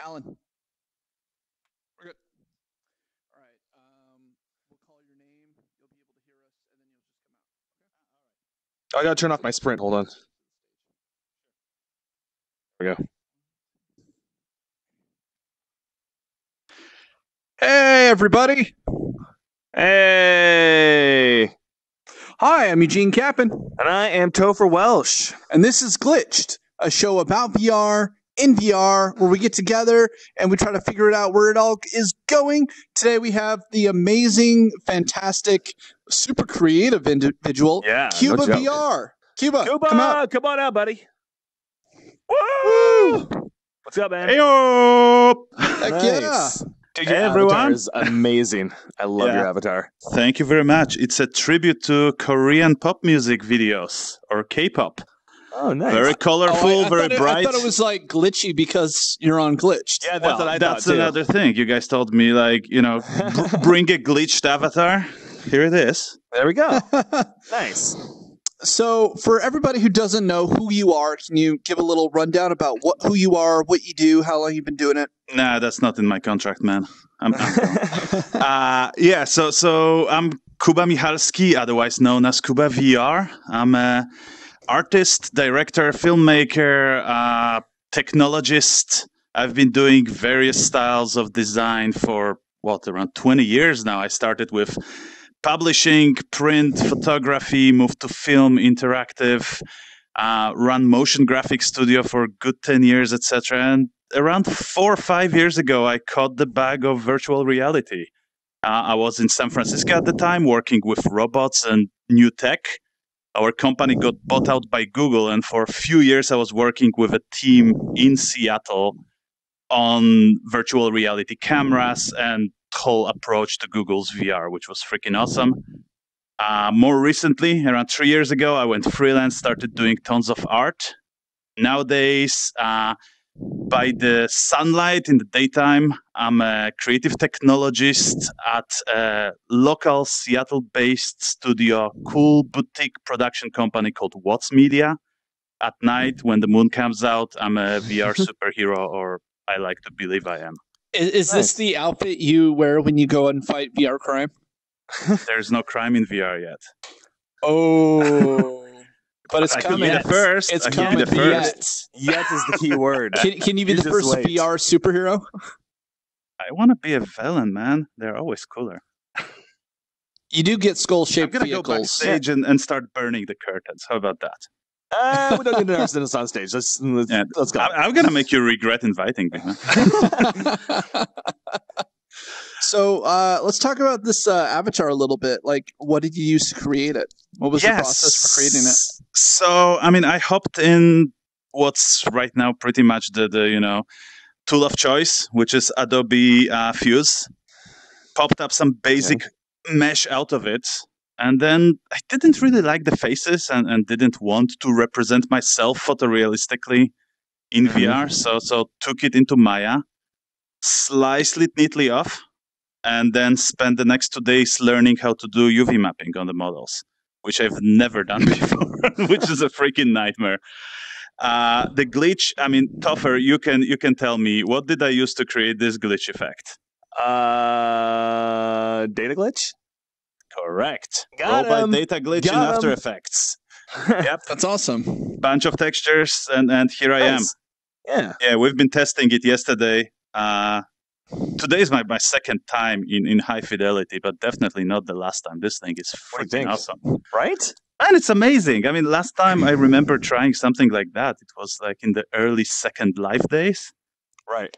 Alan. We're good. All right. We'll call your name. You'll be able to hear us, and then you'll just come out. Okay. I gotta turn off my sprint. Hold on. There we go. Hey, everybody. Hey! Hi, I'm Eugene Kappen. And I am Topher Welsh. And this is Glitched, a show about VR, in VR, where we get together and we try to figure it out where it all is going. Today we have the amazing, fantastic, super creative individual, QUBA VR. QUBA, come out. Come on out, buddy. Woo! What's up, man? Heyo! Heck Nice. yeah. Dude, your Everyone. avatar is amazing. I love your avatar. Thank you very much. It's a tribute to Korean pop music videos, or K-pop. Oh, nice. Very colorful, I very bright. I thought it was like glitchy because you're on Glitched. Yeah, that's what I thought, That's too. another thing. You guys told me, like, bring a glitched avatar. Here it is. There we go. Nice. So, for everybody who doesn't know who you are, can you give a little rundown about who you are, what you do, how long you've been doing it? Nah, that's not in my contract, man. I'm so I'm Kuba Michalski, otherwise known as Kuba VR. I'm a artist, director, filmmaker, technologist. I've been doing various styles of design for, around 20 years now. I started with publishing, print, photography, moved to film, interactive, run motion graphics studio for a good 10 years, etc. And around 4 or 5 years ago, I caught the bug of virtual reality. I was in San Francisco at the time, working with robots and new tech. Our company got bought out by Google, and for a few years, I was working with a team in Seattle on virtual reality cameras and whole approach to Google's VR, which was freaking awesome. More recently, around 3 years ago, I went freelance, started doing tons of art. Nowadays, by the sunlight in the daytime, I'm a creative technologist at a local Seattle-based studio, cool boutique production company called Watts Media. At night, when the moon comes out, I'm a VR superhero, or I like to believe I am. Is this the outfit you wear when you go and fight VR crime? There's no crime in VR yet. Oh, but it's coming. Yet. First, it's I coming. can be the first. Yet is the key word. Can you be the first wait. VR superhero? I want to be a villain, man. They're always cooler. You do get skull-shaped I'm gonna vehicles. go backstage and start burning the curtains. How about that? We don't need an arsonist on stage. Let's go. I'm gonna make you regret inviting me, man. So let's talk about this avatar a little bit. Like, what did you use to create it? What was the process for creating it? So, I hopped in what's right now pretty much the tool of choice, which is Adobe Fuse. Popped up some basic mesh out of it. And then I didn't really like the faces and didn't want to represent myself photorealistically in VR. So took it into Maya, sliced it neatly off, and then spent the next 2 days learning how to do UV mapping on the models, which I've never done before, which is a freaking nightmare. The glitch, Topher, you can tell me, what did I use to create this glitch effect? Data glitch? Correct. Got Roll him. by data glitch in After Effects. Yep. That's awesome. Bunch of textures, and here I am. Yeah, we've been testing it yesterday. Today is my second time in high fidelity, but definitely not the last time. This thing is freaking awesome. Right? And it's amazing. Last time I remember trying something like that, it was like in the early Second Life days. Right.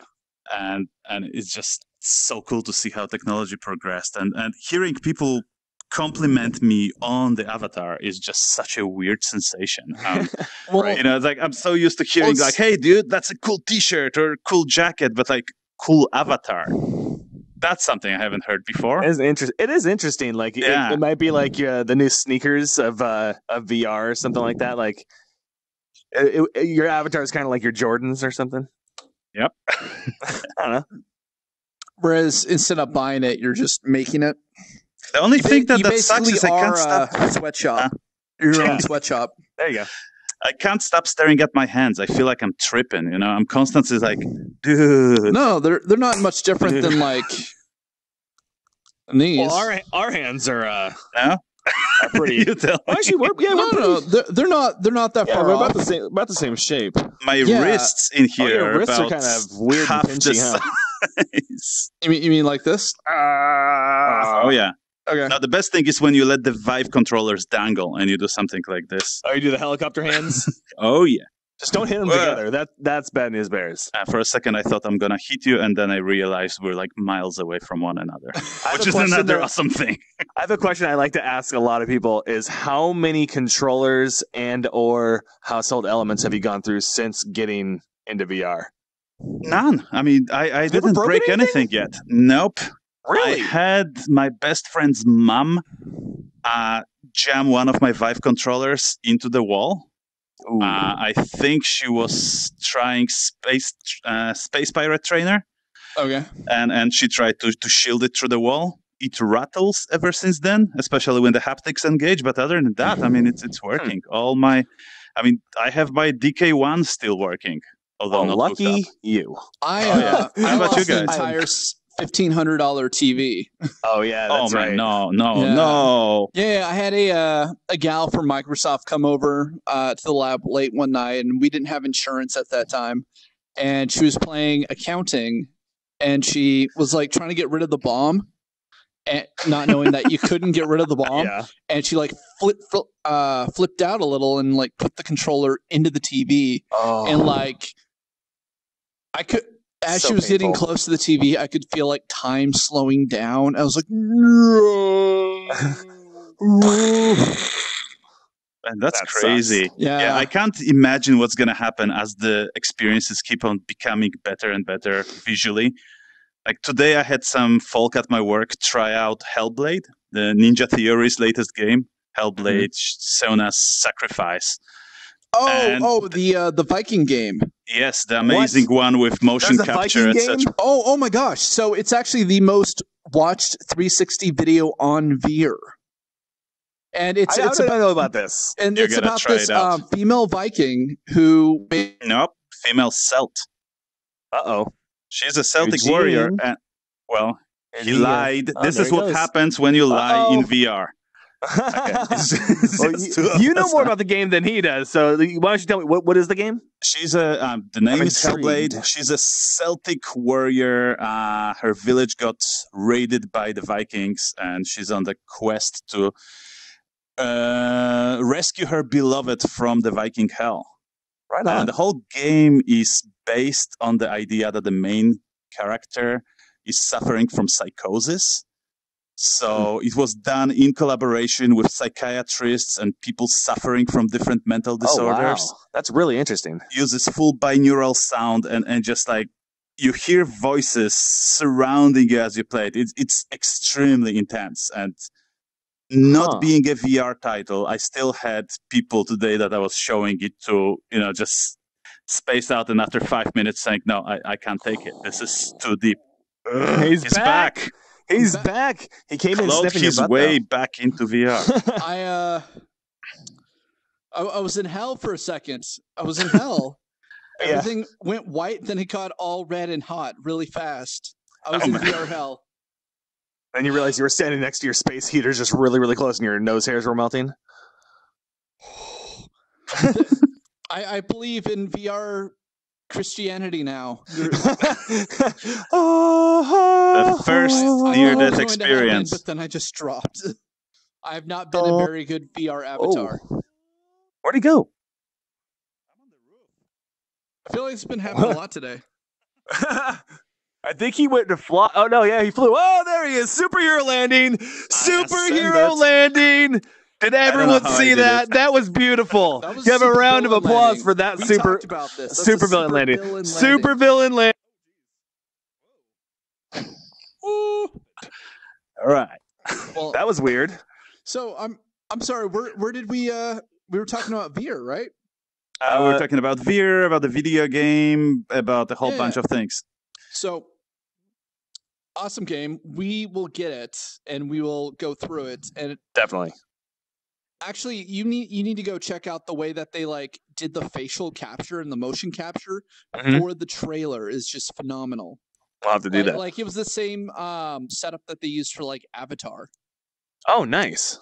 And it's just so cool to see how technology progressed. And hearing people compliment me on the avatar is just such a weird sensation. It's like I'm so used to hearing like, "Hey, dude, that's a cool T-shirt or a cool jacket," but like, cool avatar. That's something I haven't heard before. It is interesting. Like it might be like the new sneakers of VR or something like that. Like your avatar is kind of like your Jordans or something. Yep. I don't know. Whereas instead of buying it, you're just making it. The only thing that sucks is I can't stop. Sweatshop. Your own sweatshop. There you go. I can't stop staring at my hands. I feel like I'm tripping. I'm constantly like, dude. No, they're not much different than like these. Well, our hands are pretty. You tell me. Actually, they're not that far we're off. about the same shape. My wrists in here your wrists are are kind of weird half and the pinchy, huh? size. You mean like this? Oh yeah. Okay. Now the best thing is when you let the Vive controllers dangle and you do something like this. Oh, you do the helicopter hands? Oh yeah. Just don't hit them together. That's bad news bears. For a second, I thought I'm gonna hit you, and then I realized we're like miles away from one another, which is another awesome thing. I have a question I like to ask a lot of people: is how many controllers and/or household elements have you gone through since getting into VR? None. I mean, I didn't break anything yet. Nope. Really? I had my best friend's mom jam one of my Vive controllers into the wall. I think she was trying Space Pirate Trainer. Okay. And she tried to shield it through the wall. It rattles ever since then, especially when the haptics engage. But other than that, I mean, it's working. I have my DK1 still working. Although not lucky you. I about you guys? An entire $1,500 TV. Oh yeah, that's right. No. Yeah, I had a gal from Microsoft come over to the lab late one night, and we didn't have insurance at that time. And she was playing accounting, and she was like trying to get rid of the bomb, and not knowing that you couldn't get rid of the bomb. Yeah. And she like flipped out a little and like put the controller into the TV, and like I could. As she was getting close to the TV, I could feel like time slowing down. I was like, no. And that's crazy. Sucks. Yeah, I can't imagine what's going to happen as the experiences keep on becoming better and better visually. Like today, I had some folk at my work try out Hellblade, the Ninja Theory's latest game, Hellblade: Seona's Sacrifice. The Viking game. Yes, the amazing one with motion capture, etc. Oh my gosh! So it's actually the most watched 360 video on VR. And I don't know about this. And it's about this female Viking who. Nope, female Celt. She's a Celtic warrior. And, he lied. This is what happens when you lie in VR. You know more about the game than he does, so why don't you tell me what is the game? She's the name is Hellblade. She's a Celtic warrior. Her village got raided by the Vikings, and she's on the quest to rescue her beloved from the Viking hell. Right on. And the whole game is based on the idea that the main character is suffering from psychosis. So it was done in collaboration with psychiatrists and people suffering from different mental disorders. Oh, wow. That's really interesting. Uses full binaural sound and just like you hear voices surrounding you as you play it. It's extremely intense. And not being a VR title, I still had people today that I was showing it to, just space out, and after 5 minutes saying, no, I can't take it. This is too deep. He's back. He's back. He came in sniffing his way back into VR. I was in hell for a second. I was in hell. Everything went white, then it got all red and hot really fast. I was in VR hell. And you realize you were standing next to your space heaters just really, really close, and your nose hairs were melting? I believe in VR Christianity now. The first near-death experience. But then I just dropped. I have not been a very good VR avatar. Where'd he go? I feel like it's been happening a lot today. I think he went to fly. Oh, no, yeah, he flew. Oh, there he is. Superhero landing. Superhero landing. Did everyone see that? That was beautiful. Give a round of applause for that super villain landing. Super villain landing. All right. Well, that was weird. So I'm sorry. Where did we were talking about VR, right? We were talking about VR, about the video game, about a whole bunch of things. So awesome game. We will get it and we will go through it. And definitely. Actually, you need to go check out the way that they like did the facial capture and the motion capture for the trailer is just phenomenal. I'll have to do that. Like it was the same setup that they used for like Avatar. Oh, nice.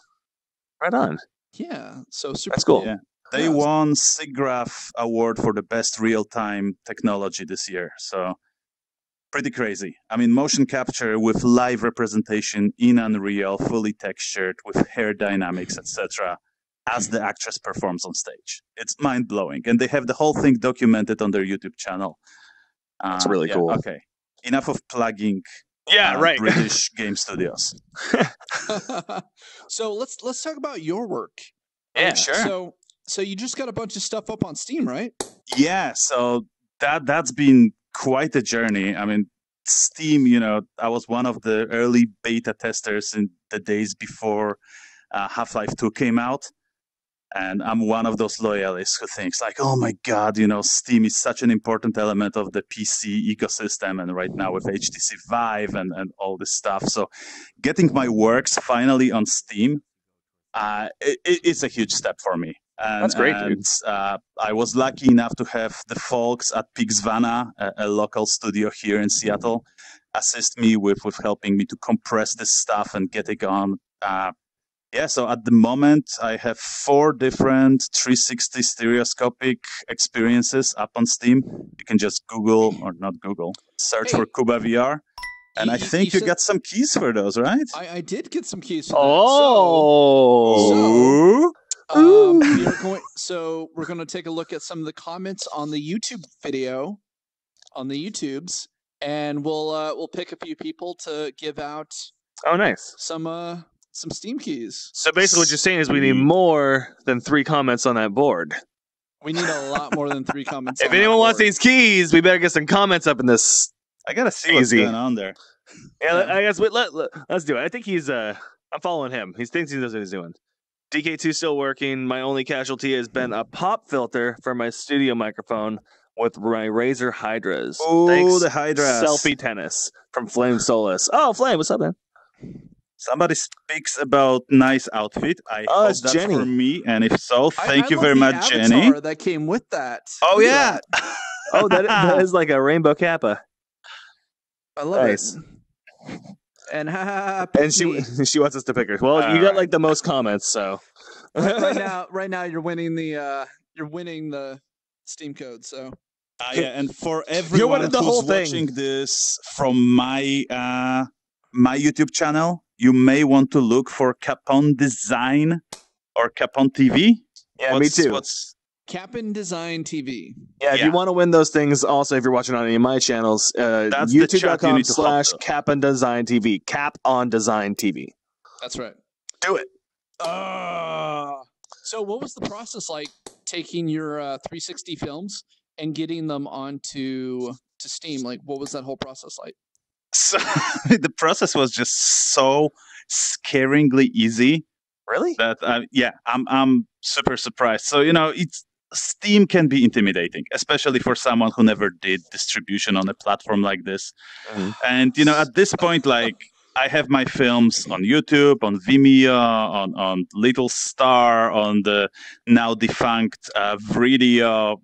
Right on. Yeah, so super. That's cool. Yeah. They won SIGGRAPH Award for the best real-time technology this year. So pretty crazy. I mean, motion capture with live representation in Unreal, fully textured, with hair dynamics, etc., as the actress performs on stage. It's mind-blowing. And they have the whole thing documented on their YouTube channel. That's really cool. Okay. Enough of plugging British game studios. So let's talk about your work. Yeah, sure. So you just got a bunch of stuff up on Steam, right? Yeah, so that's been quite a journey. I mean, Steam, I was one of the early beta testers in the days before Half-Life 2 came out. And I'm one of those loyalists who thinks like, oh my God, Steam is such an important element of the PC ecosystem. And right now with HTC Vive and all this stuff. So getting my works finally on Steam, it's a huge step for me. That's great, dude. I was lucky enough to have the folks at Pixvana, a local studio here in Seattle, assist me with helping me to compress this stuff and get it on. So at the moment, I have 4 different 360 stereoscopic experiences up on Steam. You can just search for QUBA VR. And I think you got some keys for those, right? I did get some keys for that. We're going to take a look at some of the comments on the YouTube video, on the YouTubes, and we'll pick a few people to give out. Oh, nice. Some Steam keys. So basically what you're saying is we need more than 3 comments on that board. We need a lot more than 3 comments. If anyone wants these keys, we better get some comments up in this. I gotta see what's going on there. Yeah, I guess let's do it. I think he's I'm following him. He thinks he knows what he's doing. DK2 still working. My only casualty has been a pop filter for my studio microphone with my Razer Hydras. Oh, the Hydras. Selfie tennis from Flame Solace. Oh, Flame, what's up, man? Somebody speaks about nice outfit. I hope that's Jenny. For me, and if so, thank you very much, Jenny. That came with that. Oh yeah. Oh, that is like a rainbow kappa. I love it. And she wants us to pick her. Well, you got like the most comments, so right now you're winning the Steam code. So and for everyone who's watching this from my YouTube channel, you may want to look for Capon Design or Capon TV. Yeah, me too. Capon Design TV. Yeah, if you want to win those things, also if you're watching on any of my channels, youtube.com/Capon Design TV. Cap on Design TV. That's right. Do it. So what was the process like taking your 360 films and getting them onto Steam? Like, what was that whole process like? So the process was just so scaringly easy. Really? That I'm super surprised. So Steam can be intimidating, especially for someone who never did distribution on a platform like this. Mm-hmm. And at this point, like I have my films on YouTube, on Vimeo, on Little Star, on the now defunct Vridio,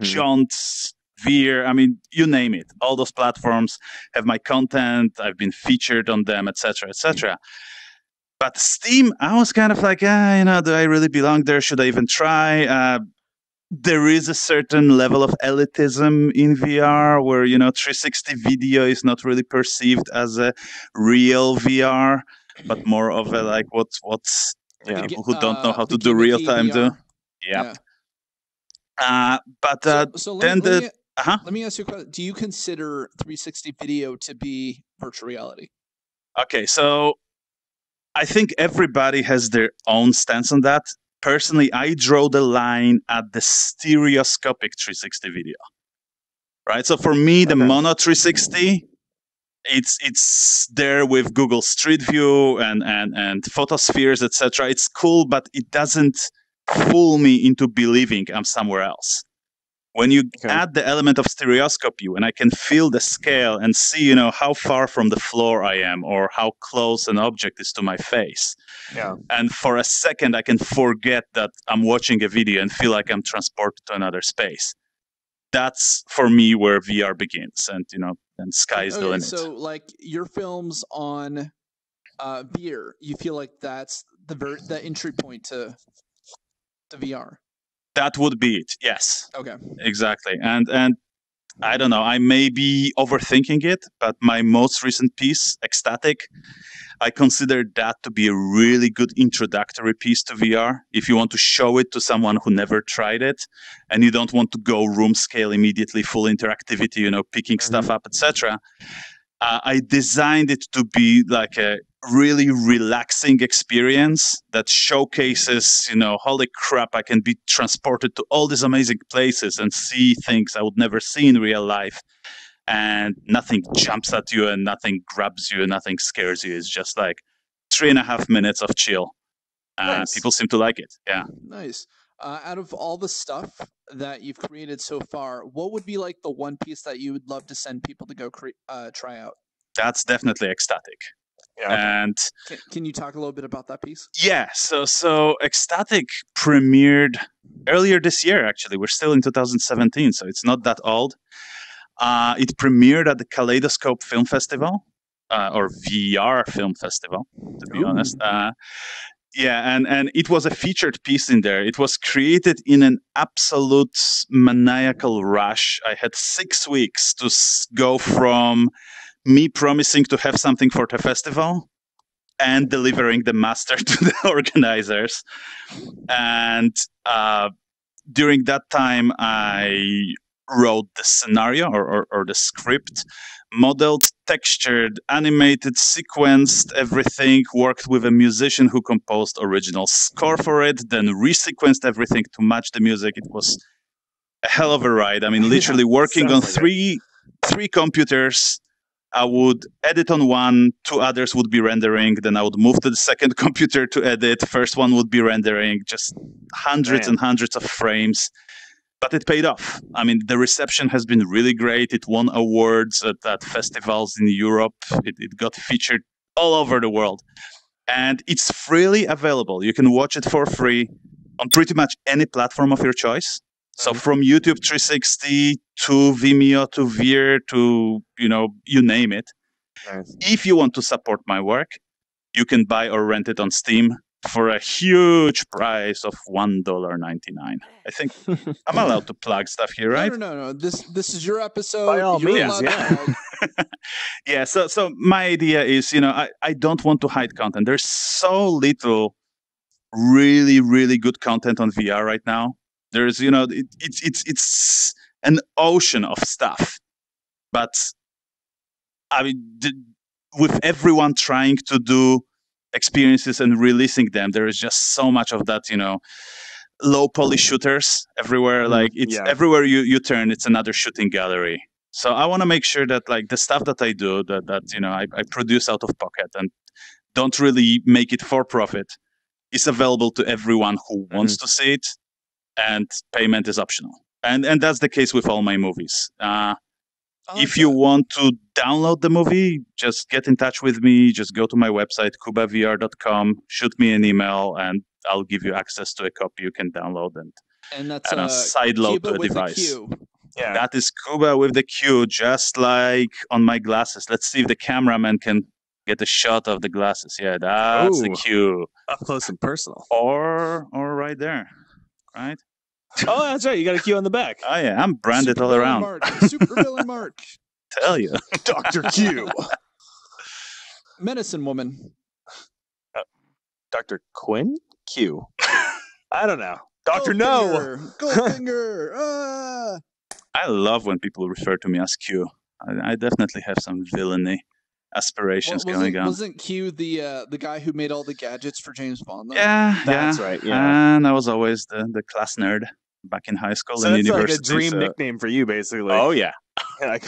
Jont's. Veer, I mean, you name it. All those platforms have my content. I've been featured on them, etc., etc. But Steam, I was kind of like, do I really belong there? Should I even try? There is a certain level of elitism in VR where 360 video is not really perceived as a real VR, but more of a like what's people who don't know how to do real time do. Yep. Let me ask you a question. Do you consider 360 video to be virtual reality? Okay, so I think everybody has their own stance on that. Personally, I draw the line at the stereoscopic 360 video. Right? So for me, the mono 360, it's there with Google Street View and photospheres, etc. It's cool, but it doesn't fool me into believing I'm somewhere else. When you add the element of stereoscopy, when I can feel the scale and see, how far from the floor I am or how close an object is to my face. Yeah. And for a second, I can forget that I'm watching a video and feel like I'm transported to another space. That's for me where VR begins, and then sky's the limit. So, like your films on VR, you feel like that's the entry point to VR. That would be it. Yes. Okay. Exactly. And I don't know. I may be overthinking it, but my most recent piece, Ecstatic, I consider that to be a really good introductory piece to VR. If you want to show it to someone who never tried it, and you don't want to go room scale immediately, full interactivity, picking stuff up, etc. I designed it to be like a really relaxing experience that showcases, holy crap, I can be transported to all these amazing places and see things I would never see in real life. And nothing jumps at you and nothing grabs you and nothing scares you. It's just like 3.5 minutes of chill. Nice. People seem to like it. Yeah. Nice. Out of all the stuff that you've created so far, what would be like the one piece that you would love to send people to go try out? That's definitely Ecstatic. Yeah. And can you talk a little bit about that piece? Yeah. So Ecstatic premiered earlier this year, actually. We're still in 2017, so it's not that old. It premiered at the Kaleidoscope Film Festival, or VR Film Festival, to be honest. And it was a featured piece in there. It was created in an absolute maniacal rush. I had 6 weeks to go from me promising to have something for the festival and delivering the master to the organizers. And during that time, I wrote the scenario or the script, modeled, textured, animated, sequenced everything, worked with a musician who composed original score for it, then resequenced everything to match the music. It was a hell of a ride. I mean, literally working on three computers. I would edit on one, 2 others would be rendering, then I would move to the second computer to edit, first one would be rendering, just hundreds and hundreds of frames. But it paid off. I mean, the reception has been really great. It won awards at festivals in Europe. It got featured all over the world. And it's freely available. You can watch it for free on pretty much any platform of your choice. So from YouTube 360 to Vimeo to Veer to, you name it. Nice. If you want to support my work, you can buy or rent it on Steam for a huge price of $1.99. I think I'm allowed to plug stuff here, right? No. This is your episode. By all means, Yeah. So my idea is, I don't want to hide content. There's so little really, really good content on VR right now. There's, it's an ocean of stuff. But I mean, with everyone trying to do experiences and releasing them, there is just so much of that, low poly shooters everywhere. Like everywhere you turn, it's another shooting gallery. So I want to make sure that like the stuff that I do, that I produce out of pocket and don't really make it for profit, is available to everyone who wants to see it, and payment is optional. And that's the case with all my movies. If you want to download the movie, just get in touch with me. Just go to my website, QUBAVR.com, shoot me an email, and I'll give you access to a copy you can download and that's sideload to a device. Yeah. That is QUBA with the Q, just like on my glasses. Let's see if the cameraman can get a shot of the glasses. Yeah, that's the Q. Up close and personal. Or right there, right? Oh, that's right. You got a Q on the back. Oh, yeah. I'm branded Super all around. Super villain Mark. Tell you. Dr. Q. Medicine woman. Dr. Quinn? Q. I don't know. Dr. No. Goldfinger. I love when people refer to me as Q. I definitely have some villainy aspirations going on. Wasn't Q the guy who made all the gadgets for James Bond, though? Yeah, that's right. Yeah, and I was always the class nerd back in high school and university. Like a dream nickname for you, basically. Oh yeah. Like,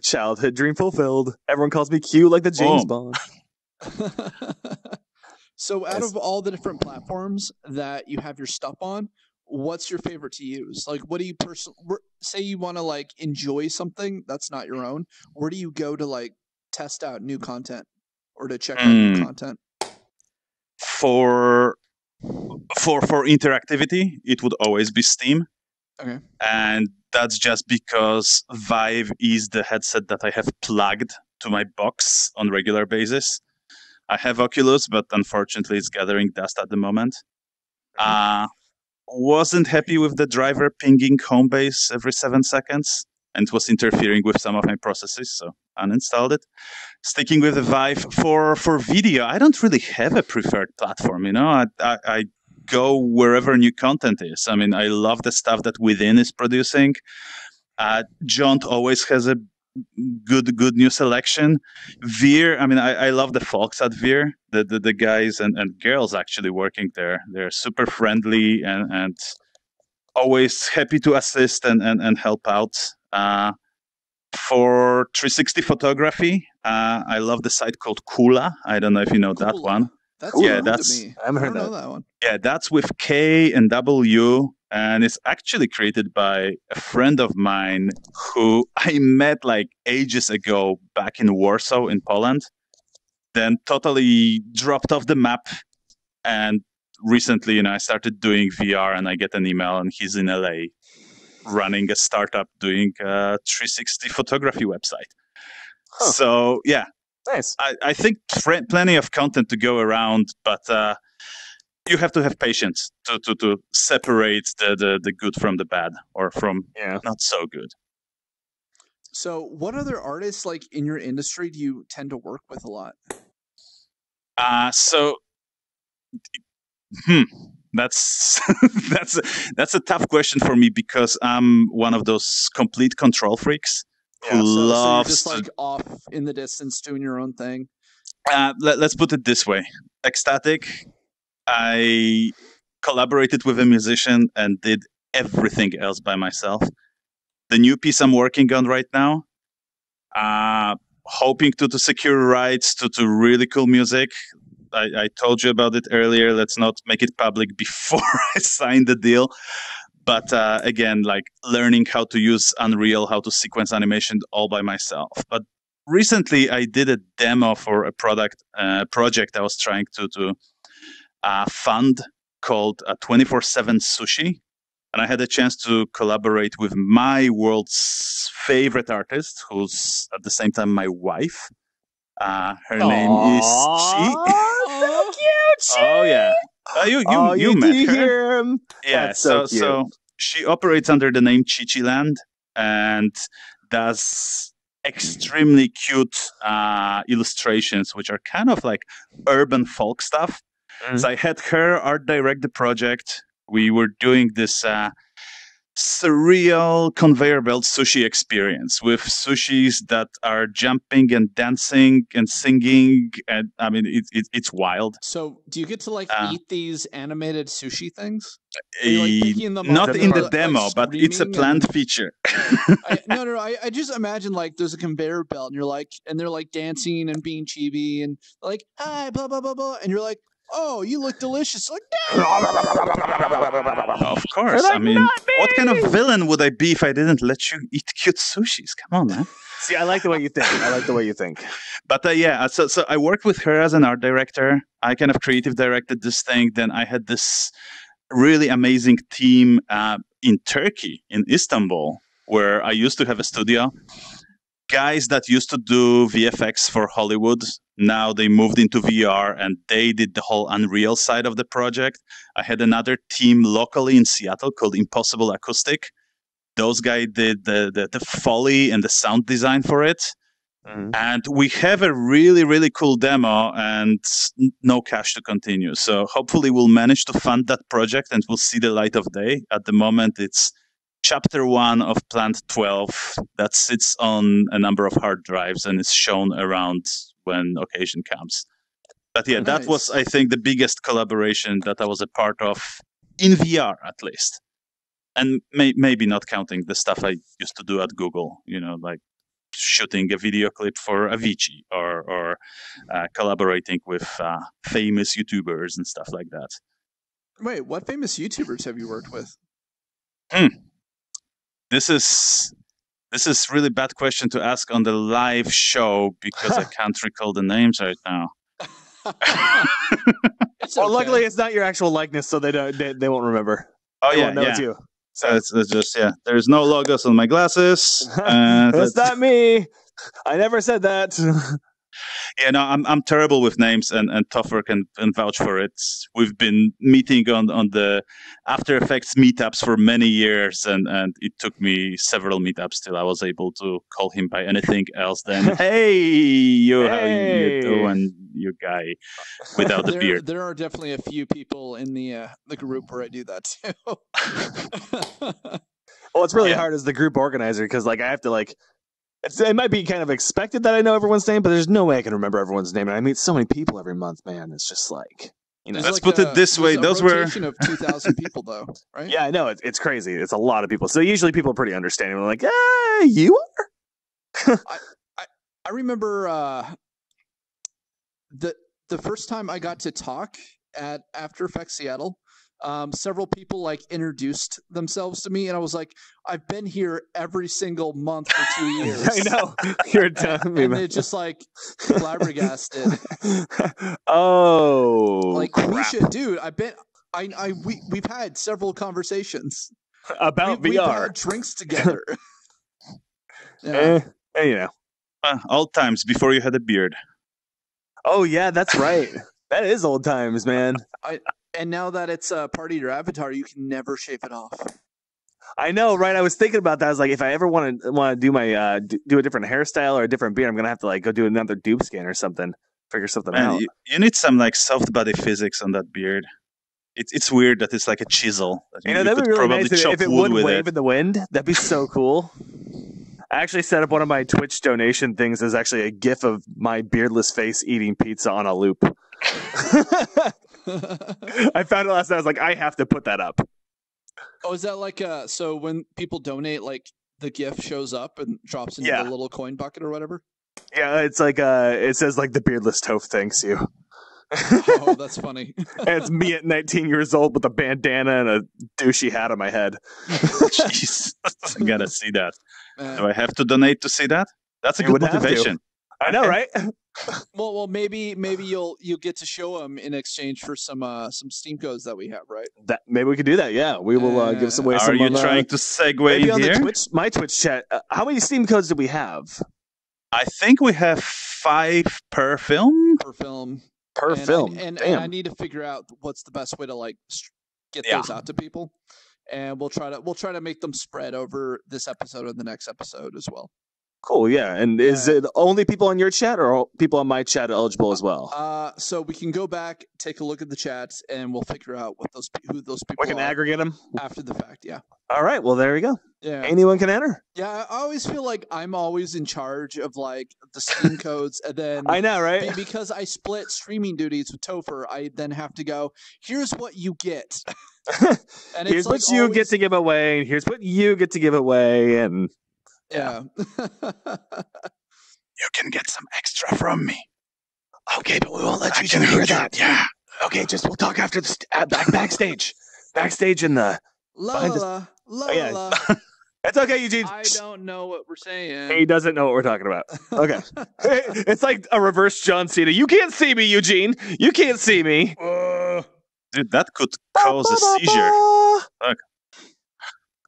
childhood dream fulfilled. Everyone calls me Q, like the James Bond. So, out of all the different platforms that you have your stuff on, what's your favorite to use? Like, what do you say you want to like enjoy something that's not your own? Where do you go to like test out new content or to check out new content? For interactivity, it would always be Steam. Okay. And that's just because Vive is the headset that I have plugged to my box on regular basis. I have Oculus, but unfortunately it's gathering dust at the moment. Wasn't happy with the driver pinging Homebase every 7 seconds, and it was interfering with some of my processes, so uninstalled it. Sticking with the Vive for video, I don't really have a preferred platform. I go wherever new content is. I mean, I love the stuff that Within is producing. Jaunt always has a good new selection. Veer, I mean, I love the folks at Veer, the guys and girls actually working there. They're super friendly and always happy to assist and help out. For 360 photography, I love the site called QUBA. I don't know if you know that one. That's new to me. I haven't heard that one. Yeah, that's with K and W, and it's actually created by a friend of mine who I met like ages ago back in Warsaw in Poland, then totally dropped off the map. And recently, I started doing VR, and I get an email, and he's in LA running a startup doing a 360 photography website. Huh. So, yeah. Nice. I think plenty of content to go around, but you have to have patience to separate the good from the bad, or from not so good. So what other artists like in your industry do you tend to work with a lot? That's that's a tough question for me, because I'm one of those complete control freaks. So you're just like off in the distance doing your own thing? Let's put it this way. Ecstatic, I collaborated with a musician and did everything else by myself. The new piece I'm working on right now, hoping to secure rights to really cool music. I told you about it earlier. Let's not make it public before I sign the deal. But again, like learning how to use Unreal, how to sequence animation all by myself. But recently, I did a demo for a project I was trying to fund called 24/7 Sushi. And I had a chance to collaborate with my world's favorite artist, who's at the same time my wife. Her name is Chi. So cute! Oh, yeah. You met her. Hear him. Yeah, That's so cute. So she operates under the name Chichiland and does extremely cute illustrations, which are kind of like urban folk stuff. Mm-hmm. So I had her art direct the project. We were doing this surreal conveyor belt sushi experience with sushis that are jumping and dancing and singing, and I mean it's wild. So do you get to like eat these animated sushi things? Are you, like, picking them not up in the like, demo, but it's a planned feature. I just imagine like there's a conveyor belt and they're like dancing and being chibi and like hi blah blah blah blah, and you're like, oh, you look delicious. Like, of course. Like, I mean, what kind of villain would I be if I didn't let you eat cute sushis? Come on, man. See, I like the way you think. But so I worked with her as an art director. I kind of creative directed this thing. Then I had this really amazing team in Turkey, in Istanbul, where I used to have a studio. Guys that used to do VFX for Hollywood, now they moved into VR and they did the whole Unreal side of the project. I had another team locally in Seattle called Impossible Acoustic. Those guys did the Foley and the sound design for it. Mm-hmm. And we have a really, really cool demo and no cash to continue. So hopefully we'll manage to fund that project and we'll see the light of day. At the moment, it's Chapter 1 of Plant 12 that sits on a number of hard drives and is shown around when occasion comes. But yeah, That was, I think, the biggest collaboration that I was a part of in VR, at least. And maybe not counting the stuff I used to do at Google, like shooting a video clip for Avicii or collaborating with famous YouTubers and stuff like that. Wait, what famous YouTubers have you worked with? This is really bad question to ask on the live show because I can't recall the names right now. It's Well, okay. luckily it's not your actual likeness, so they won't remember. Oh They yeah, won't know it's you. So it's just There's no logos on my glasses. That's not me. I never said that. Yeah, no, I'm terrible with names, and Toffer can vouch for it. We've been meeting on the After Effects meetups for many years, and it took me several meetups till I was able to call him by anything else than "Hey, how you doing, you guy," without the beard. There are definitely a few people in the group where I do that too. Well, it's really hard as the group organizer because I have to it might be kind of expected that I know everyone's name, but there's no way I can remember everyone's name. And I meet so many people every month, man. It's just Let's put it this way: those were of 2,000 people, though, right? Yeah, I know it's crazy. It's a lot of people. So usually people are pretty understanding. They're like, "Hey, you are." I remember the first time I got to talk at After Effects Seattle. Several people introduced themselves to me, and I was like, I've been here every single month for 2 years. I know. You're telling me. And they just flabbergasted. Oh, crap. We should, dude. We've had several conversations about VR. We've had drinks together. old times before you had a beard. Oh yeah, that's right. That is old times, man. And now that it's part of your avatar, you can never shave it off. I know, right? I was thinking about that. I was like, if I ever want to do my do a different hairstyle or a different beard, I'm gonna have to go do another dupe scan or something, figure something out. You need some soft body physics on that beard. It's weird that it's like a chisel. That'd be really nice if it would wave in the wind. That'd be so cool. I actually set up one of my Twitch donation things as actually a GIF of my beardless face eating pizza on a loop. I found it last night. I was like, I have to put that up. Oh, is that so when people donate, the GIF shows up and drops into the little coin bucket or whatever? Yeah, it's it says the beardless Toph thanks you. Oh, that's funny. And it's me at 19 years old with a bandana and a douchey hat on my head. Jeez, I gotta see that. Do I have to donate to see that? That's a good motivation. I know, right? Well, maybe you'll get to show them in exchange for some Steam codes that we have, right? That maybe we could do that. Yeah, we will give some away. Are you trying to segue maybe in on here? My Twitch chat? How many Steam codes do we have? I think we have 5 per film. Per film. And I need to figure out what's the best way to get those out to people, and we'll try to make them spread over this episode and the next episode as well. Cool, yeah. And is it only people on your chat or people on my chat eligible as well? So we can go back, take a look at the chats, and we'll figure out who those people are. We can aggregate them after the fact, yeah. All right, well, there we go. Yeah. Anyone can enter. Yeah, I always feel like I'm always in charge of the Steam codes, and then I know, right? Because I split streaming duties with Topher, I then have to go, here's what you get. And here's what you get to give away, and here's what you get to give away, and yeah. You can get some extra from me. Okay, but we won't let you hear that. Yeah. Okay, we'll talk after the backstage. Backstage in the la. It's okay, Eugene. I don't know what we're saying. He doesn't know what we're talking about. Okay. It's like a reverse John Cena. You can't see me, Eugene. You can't see me. Dude, that could cause a seizure. Look.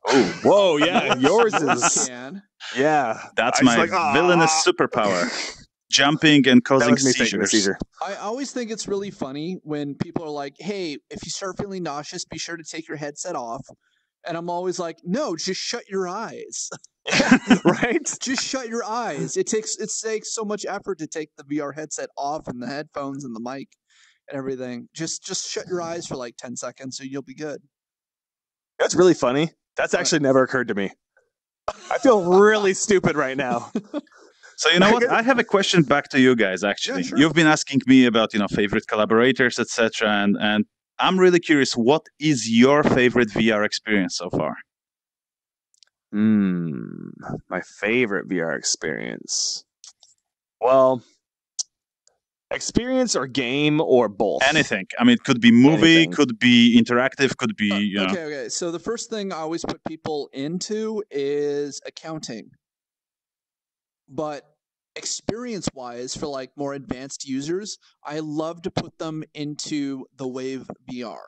Oh, whoa, yeah. Yours is. Yeah. That's my villainous superpower. Jumping and causing seizures. I always think it's really funny when people are like, hey, if you start feeling nauseous, be sure to take your headset off. And I'm always like, no, just shut your eyes. Right? Just shut your eyes. It takes so much effort to take the VR headset off and the headphones and the mic and everything. Just shut your eyes for 10 seconds and you'll be good. That's really funny. That's actually never occurred to me. I feel really stupid right now. So you know what? I have a question back to you guys. Actually, yeah, sure. You've been asking me about favorite collaborators, etc. And I'm really curious. What is your favorite VR experience so far? My favorite VR experience. Well, Experience or game or both? Anything. I mean, it could be movie, could be interactive, could be, you know. Okay. So the first thing I always put people into is accounting. But experience-wise, for like more advanced users, I love to put them into the Wave VR.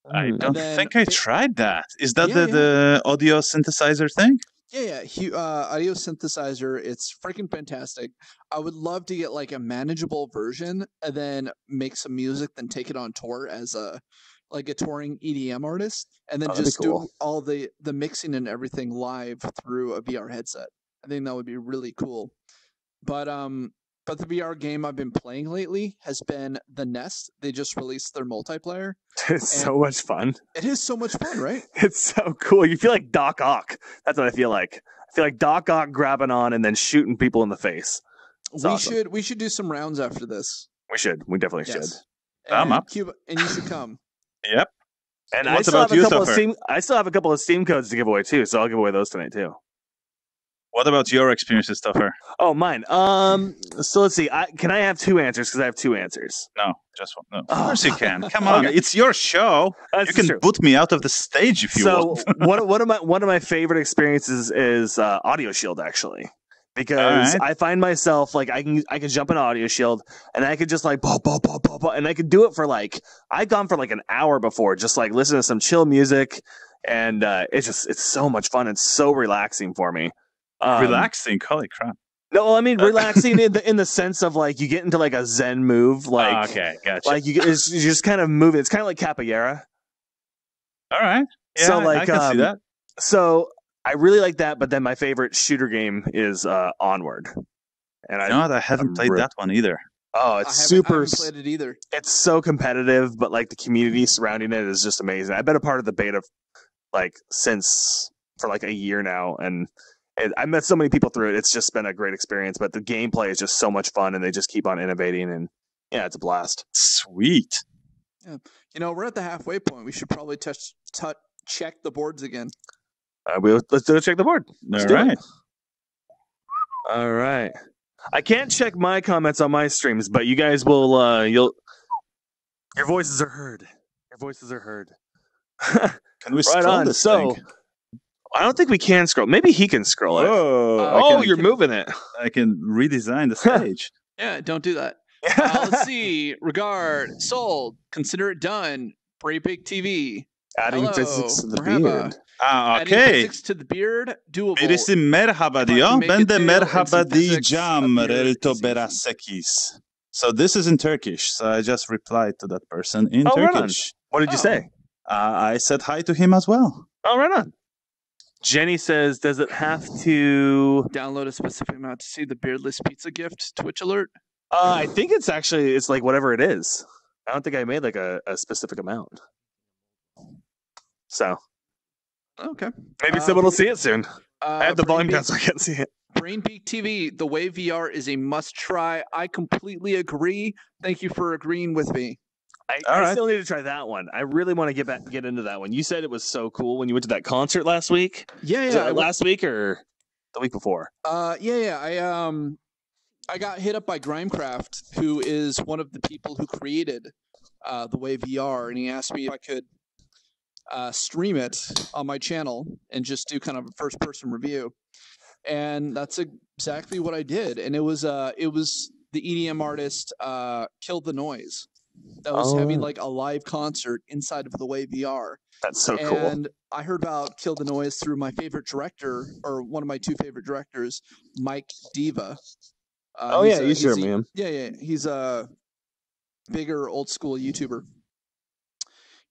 I don't think I tried that. Is that the audio synthesizer thing? Yeah. Audio synthesizer. It's freaking fantastic. I would love to get like a manageable version and then make some music, then take it on tour as a touring EDM artist, and then just do all the mixing and everything live through a VR headset. I think that would be really cool. But the VR game I've been playing lately has been The Nest. They just released their multiplayer. It's so much fun. It is so much fun, right? It's so cool. You feel like Doc Ock. That's what I feel like. I feel like Doc Ock grabbing on and then shooting people in the face. We should do some rounds after this. We should. We definitely should. I'm up. QUBA, and you should come. Yep. And I still have a couple of Steam codes to give away too, so I'll give away those tonight too. What about your experiences, Topher? Oh, mine. So let's see. Can I have two answers? Because I have two answers. No, just one. No. Of course you can. Come on, it's your show. You can boot me out of the stage if you want. So one of my favorite experiences is Audio Shield, actually, because I find myself like I can jump in Audio Shield and I could just like and I could do it for like I've gone for like an hour before, just like listen to some chill music, and it's so much fun. It's so relaxing for me. Relaxing, holy crap! No, I mean relaxing in the sense of like you get into like a Zen move, like okay, gotcha. Like you just kind of move. It's kind of like capoeira. All right, yeah, so like I can see that. So I really like that, but then my favorite shooter game is Onward, and I haven't played that one either. Oh, it's super. I haven't played it either. It's so competitive, but like the community surrounding it is just amazing. I've been a part of the beta like since for like a year now, and I met so many people through it. It's just been a great experience, but the gameplay is just so much fun, and they just keep on innovating, and yeah, it's a blast. Sweet. Yeah. We're at the halfway point. We should probably check the boards again. Let's do a check the board. All right. I can't check my comments on my streams, but you guys will. Your voices are heard. Your voices are heard. Can we scroll this thing? I don't think we can scroll. Maybe he can scroll it. You're moving it. I can redesign the stage. Yeah, don't do that. Let's see. Regard. Sold. Consider it done. Brave Big TV. Adding physics to the beard. Adding physics to the beard. Doable. Birisi merhaba diyor. Ben de merhaba diyeceğim. Relto berasekis. So this is in Turkish. So I just replied to that person in Turkish. Right. What did you say? I said hi to him as well. Oh, right on. Jenny says, does it have to download a specific amount to see the beardless pizza gift Twitch alert? I think it's like whatever it is. I don't think I made like a specific amount. So. Okay. Maybe someone will see it soon. I have the volume down so I can't see it. Brain Peak TV, the Wave VR is a must try. I completely agree. Thank you for agreeing with me. I still need to try that one. I really want to get into that one. You said it was so cool when you went to that concert last week. Yeah. Last week or the week before? Yeah. I got hit up by Grimecraft, who is one of the people who created the Wave VR, and he asked me if I could stream it on my channel and just do kind of a first-person review. And that's exactly what I did. And it was the EDM artist Kill the Noise that was having like a live concert inside of the Wave VR. That's so cool. And I heard about Kill the Noise through my favorite director, or one of my two favorite directors, Mike Diva. You showed me him. Yeah. He's a bigger old school YouTuber.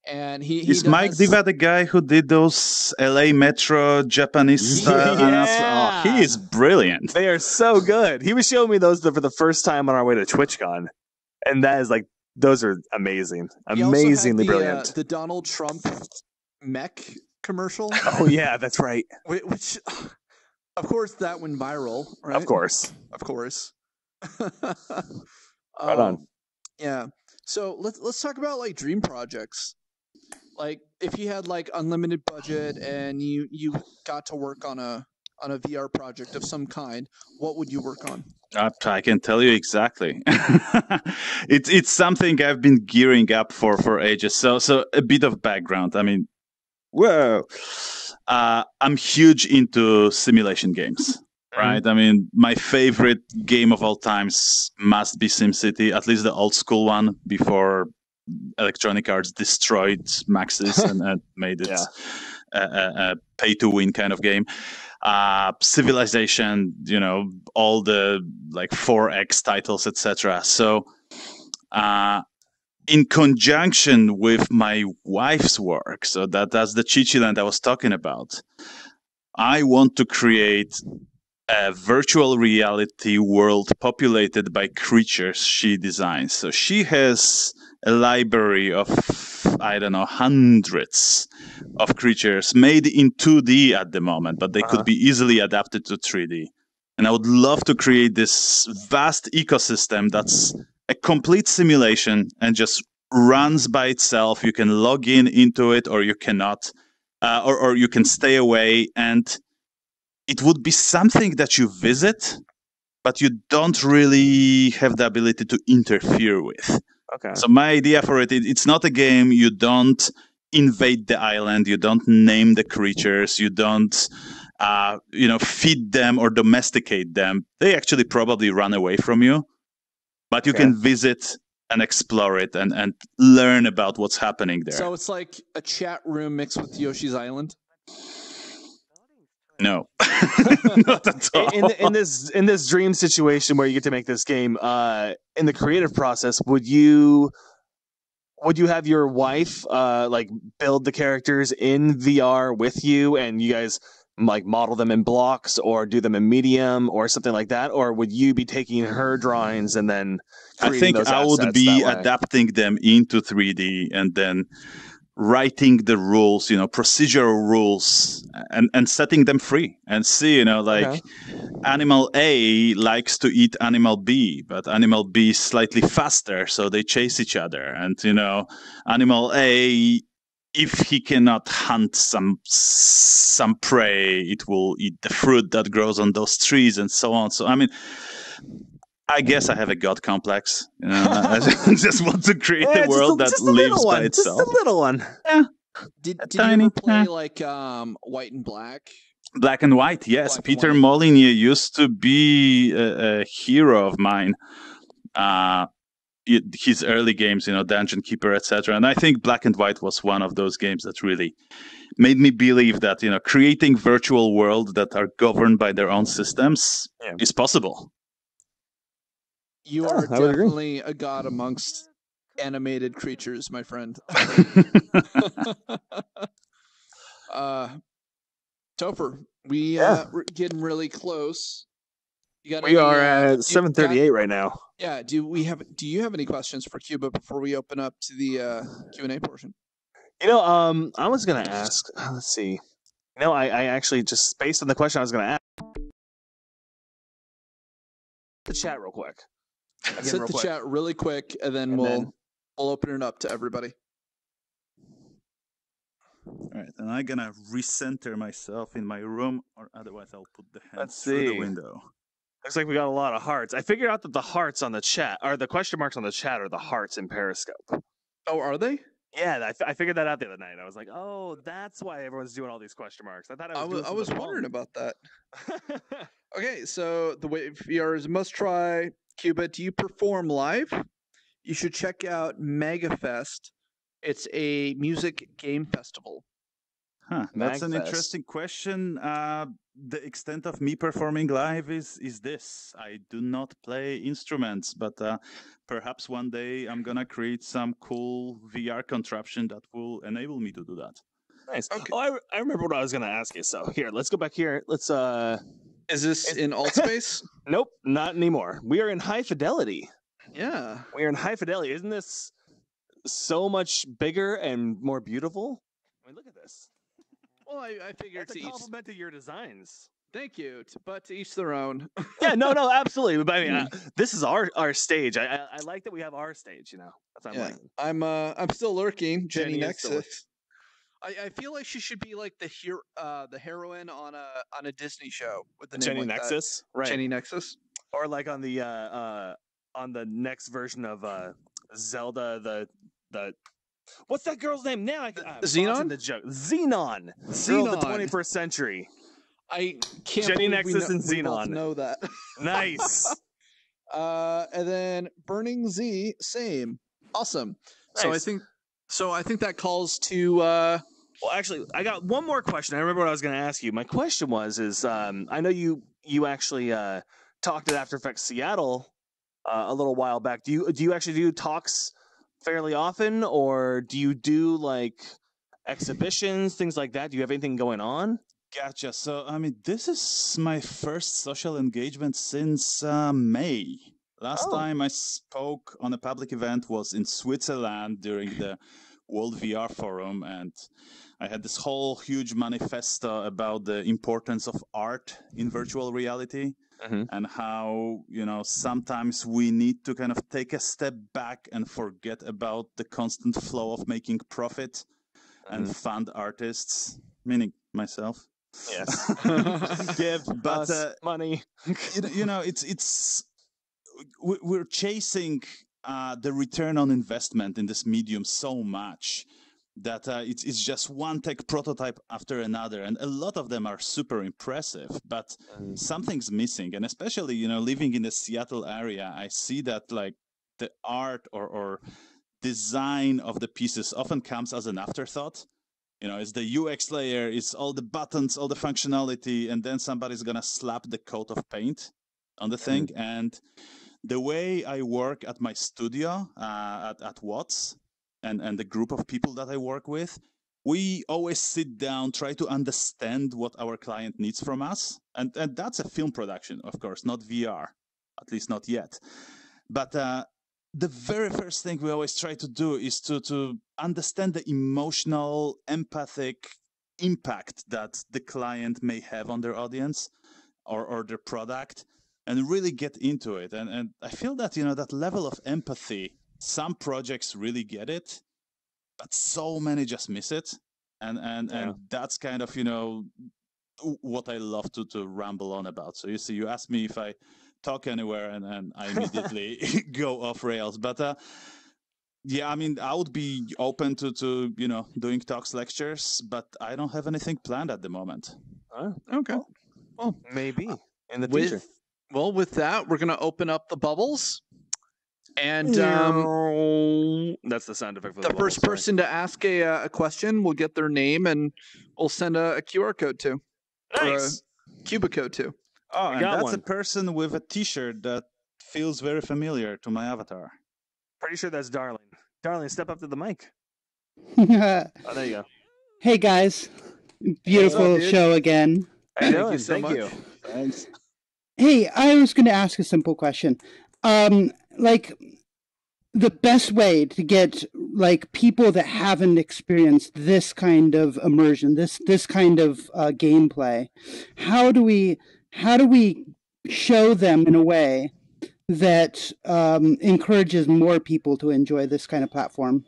And is Mike Diva the guy who did those LA Metro Japanese style? Yeah. He is brilliant. They are so good. He was showing me those for the first time on our way to TwitchCon, and that is like those are amazing, amazingly brilliant. The Donald Trump mech commercial. Oh yeah, that's right. Which, of course, that went viral. Right? Of course. Right on. Yeah. So let's talk about like dream projects. Like if you had like unlimited budget and you got to work on a on a VR project of some kind, what would you work on? I can tell you exactly. It's something I've been gearing up for ages. So a bit of background. I mean, whoa, I'm huge into simulation games. Right. I mean, my favorite game of all times must be SimCity, at least the old school one before Electronic Arts destroyed Maxis and made it a pay-to-win kind of game. Civilization, all the like 4X titles, etc. So, in conjunction with my wife's work, so that's the Chichi Land I was talking about, I want to create a virtual reality world populated by creatures she designs. So she has a library of, I don't know, hundreds of creatures made in 2D at the moment, but they could be easily adapted to 3D. And I would love to create this vast ecosystem that's a complete simulation and just runs by itself. You can log into it, or you cannot, or you can stay away, and it would be something that you visit, but you don't really have the ability to interfere with. Okay. So my idea for it's not a game. You don't invade the island. You don't name the creatures. You don't, feed them or domesticate them. They actually probably run away from you, but you can visit and explore it and learn about what's happening there. So it's like a chat room mixed with Yoshi's Island? No, not at all. In this dream situation where you get to make this game, in the creative process, would you have your wife build the characters in VR with you, and you guys like model them in blocks or do them in medium or something like that, or would you be taking her drawings and then creating those I would be adapting them into 3D and then writing the rules, procedural rules, and setting them free and see, Animal A likes to eat Animal B, but Animal B is slightly faster, so they chase each other. And, Animal A, if he cannot hunt some prey, it will eat the fruit that grows on those trees and so on. So, I mean, I guess I have a god complex. I just want to create a world that lives by itself. Just a little one. Yeah. Did you ever play like White and Black? Black and White, yes. Black Peter and White. Molyneux used to be a hero of mine. His early games, Dungeon Keeper, etc. And I think Black and White was one of those games that really made me believe that creating virtual worlds that are governed by their own systems is possible. You are definitely a god amongst animated creatures, my friend. Topher, we're getting really close. We are at 7:38 right now. Yeah. Do you have any questions for QUBA before we open up to the Q&A portion? I was gonna ask. Let's see. I actually just based on the question I was gonna ask. The chat real quick. Set the chat really quick, and then we'll open it up to everybody. All right, and I'm gonna recenter myself in my room, or otherwise I'll put the hands through the window. Looks like we got a lot of hearts. I figured out that the hearts on the chat, or the question marks on the chat, are the hearts in Periscope. Oh, are they? Yeah, I figured that out the other night. I was like, oh, that's why everyone's doing all these question marks. I thought I was wondering about that. Okay, so the way VR is a must-try. QUBA, do you perform live? You should check out MegaFest. It's a music game festival. That's an interesting question. The extent of me performing live is this. I do not play instruments, but perhaps one day I'm going to create some cool VR contraption that will enable me to do that. Nice. Okay. Oh, I remember what I was going to ask you. So here, let's go back here. Let's... Is this in alt space? Nope, not anymore. We are in high fidelity. Yeah. We are in high fidelity. Isn't this so much bigger and more beautiful? I mean, look at this. Well, I figured it's a compliment to your designs. Thank you, but to each their own. Yeah, no, absolutely. But I mean, this is our stage. I like that we have our stage. That's what I'm like. I'm still lurking. Jenny Nexus. I feel like she should be like the heroine on a Disney show with the name Jenny like Nexus, that. right? Jenny Nexus, or like on the next version of Zelda, the what's that girl's name now? Xenon. The joke. Xenon, girl of the 21st century. I can't. Jenny believe Nexus and we Xenon. both know that. Nice. And then Burning Z, same. Awesome. Nice. So I think that calls to. Well, actually, I got one more question. I remember what I was going to ask you. My question is I know you actually talked at After Effects Seattle a little while back. Do you actually do talks fairly often, or do you do like exhibitions, things like that? Do you have anything going on? Gotcha. So, I mean, this is my first social engagement since May. Last time I spoke on a public event was in Switzerland during the World VR Forum, and I had this whole huge manifesto about the importance of art in virtual reality. And how, sometimes we need to kind of take a step back and forget about the constant flow of making profit and fund artists, meaning myself. Yes. Give but money. We're chasing the return on investment in this medium so much that it's just one tech prototype after another, and a lot of them are super impressive, but something's missing. And especially, living in the Seattle area, I see that like the art or design of the pieces often comes as an afterthought. It's the UX layer, it's all the buttons, all the functionality, and then somebody's gonna slap the coat of paint on the thing. And the way I work at my studio at Watts, and the group of people that I work with, we always sit down, try to understand what our client needs from us. And that's a film production, of course, not VR, at least not yet. But the very first thing we always try to do is to understand the emotional, empathic impact that the client may have on their audience or their product, and really get into it. And I feel that, that level of empathy, some projects really get it, but so many just miss it. And that's kind of, what I love to ramble on about. So you asked me if I talk anywhere, and I immediately go off rails. But yeah, I mean, I would be open to doing talks, lectures, but I don't have anything planned at the moment. Okay. Well, maybe in the future. With that, we're going to open up the bubbles. And that's the sound effect for the first person to ask a question will get their name, and we'll send a QR code to. Nice. Or a QUBA code to. Oh, and that's a person with a T-shirt that feels very familiar to my avatar. Pretty sure that's Darling. Darling, step up to the mic. Oh, there you go. Hey, guys. Beautiful show again. Thank you so much. Thanks. Hey, I was going to ask a simple question. Like, the best way to get, like, people that haven't experienced this kind of immersion, this kind of gameplay, how do we show them in a way that encourages more people to enjoy this kind of platform?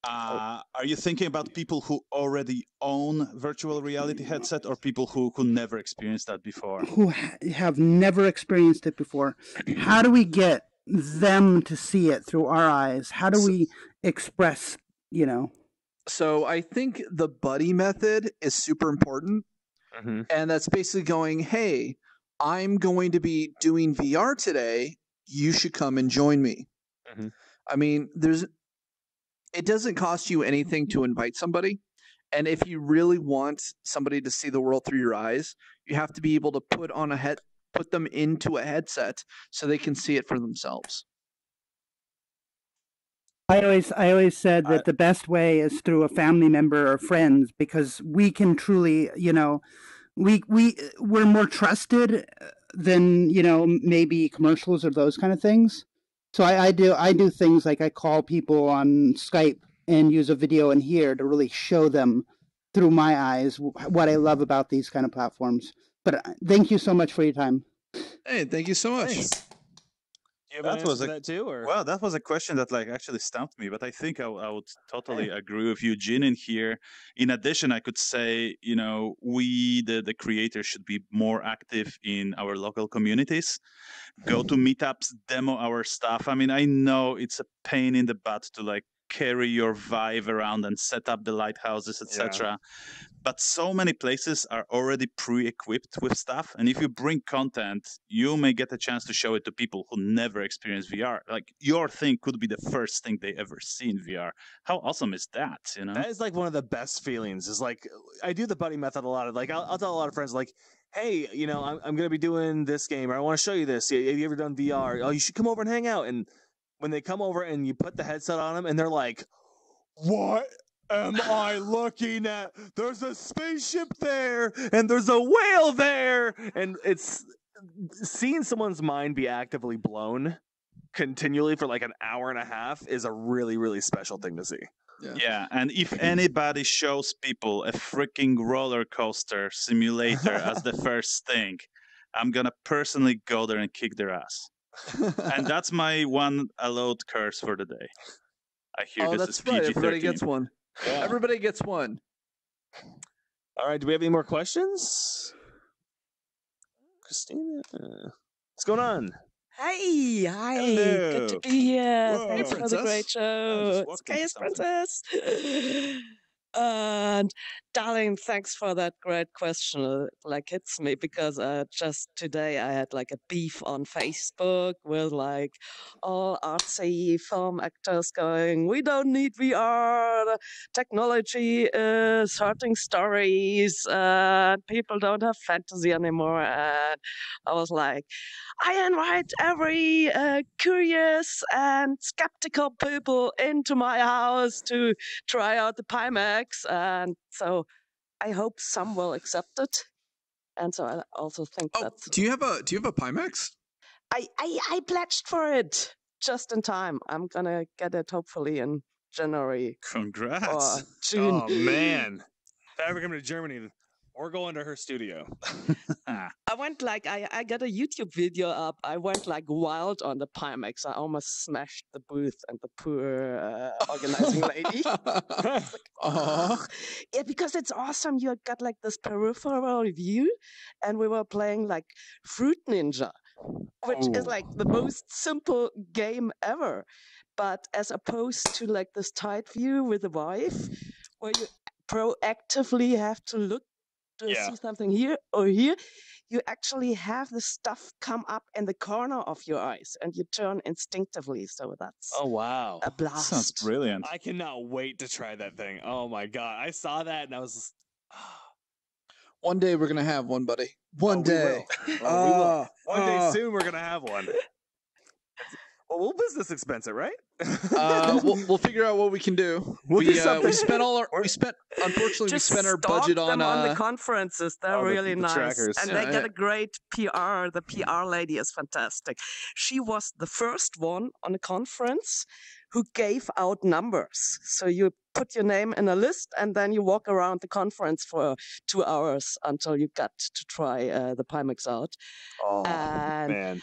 Are you thinking about people who already own virtual reality headset, or people who never experienced that before? Who have never experienced it before. How do we get them to see it through our eyes? How do we express, So I think the buddy method is super important. And that's basically going, hey, I'm going to be doing VR today. You should come and join me. I mean, it doesn't cost you anything to invite somebody. And if you really want somebody to see the world through your eyes, you have to be able to put them into a headset so they can see it for themselves. I always said that the best way is through a family member or friends, because we can truly, we're more trusted than, maybe commercials or those kind of things. So I do things like I call people on Skype and use a video in here to really show them through my eyes what I love about these kind of platforms. But thank you so much for your time. Hey, thank you so much. Thanks. Do you have an answer for that too? Or? Well, that was a question that actually stumped me, but I think I would totally agree with Eugene in here. In addition, I could say, we, the creators, should be more active in our local communities. Go to meetups, demo our stuff. I mean, I know it's a pain in the butt to carry your Vive around and set up the lighthouses, etc. But so many places are already pre-equipped with stuff. And if you bring content, you may get a chance to show it to people who never experienced VR. Your thing could be the first thing they ever see in VR. How awesome is that? That is one of the best feelings. Is I do the buddy method a lot. Of I'll tell a lot of friends hey, I'm going to be doing this game, or I want to show you this. Have you ever done VR? Oh, you should come over and hang out. And when they come over and you put the headset on them, and they're like, what am I looking at? There's a spaceship there, and there's a whale there, and it's seeing someone's mind be actively blown continually for an hour and a half is a really, really special thing to see. Yeah, and if anybody shows people a freaking roller coaster simulator as the first thing, I'm gonna personally go there and kick their ass. And that's my one allowed curse for the day. I hear this is PG-13. Everybody gets one. Yeah. Everybody gets one. All right, do we have any more questions? Christina? What's going on? Hi. Hello. Good to be here. Whoa. Thanks for the great show. It's Chaos Princess. And darling, thanks for that great question. It hits me because just today I had a beef on Facebook with all artsy film actors going, we don't need VR. The technology is hurting stories. People don't have fantasy anymore. And I was like, I invite every curious and skeptical people into my house to try out the Pimax. And so I hope some will accept it. And so I also think that. Do you have a Pimax? I pledged for it just in time. I'm gonna get it hopefully in January. Congrats. Or June. Oh man. If I ever come to Germany, or go into her studio. I went I got a YouTube video up. I went wild on the Pimax. I almost smashed the booth and the poor organizing lady. Yeah, because it's awesome. You got this peripheral view, and we were playing Fruit Ninja, which is the most simple game ever. But as opposed to this tight view with the Vive, where you proactively have to look to see something here or here, you actually have the stuff come up in the corner of your eyes and you turn instinctively. So that's wow, a blast. Sounds brilliant. I cannot wait to try that thing. Oh my god, I saw that and I was One day we're gonna have one, buddy. One day. We will. One day soon we're gonna have one. Well, we'll business expense it, right? We'll figure out what we can do. We spent unfortunately we spent our budget on the conferences. They're really nice, trackers. and they get a great PR. The PR lady is fantastic. She was the first one on a conference who gave out numbers. So you put your name in a list, and then you walk around the conference for 2 hours until you got to try the Pimax out. Oh man.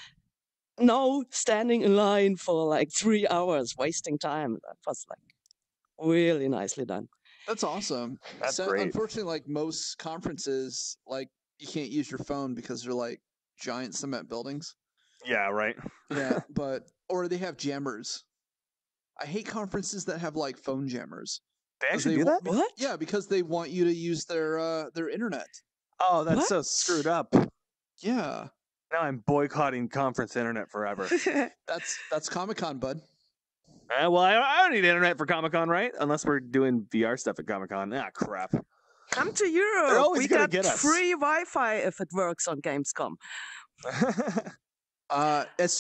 No standing in line for 3 hours, wasting time. That was really nicely done. That's awesome. That's great. Unfortunately, most conferences, you can't use your phone because they're giant cement buildings. Yeah, right. Yeah, or they have jammers. I hate conferences that have phone jammers. They actually do that? What? Yeah, because they want you to use their internet. Oh, that's so screwed up. Yeah. Now I'm boycotting conference internet forever. That's Comic-Con, bud. Well, I don't need internet for Comic-Con, right? Unless we're doing VR stuff at Comic-Con. Ah, crap. Come to Europe. They're always we gonna got get us. free Wi-Fi if it works on Gamescom. As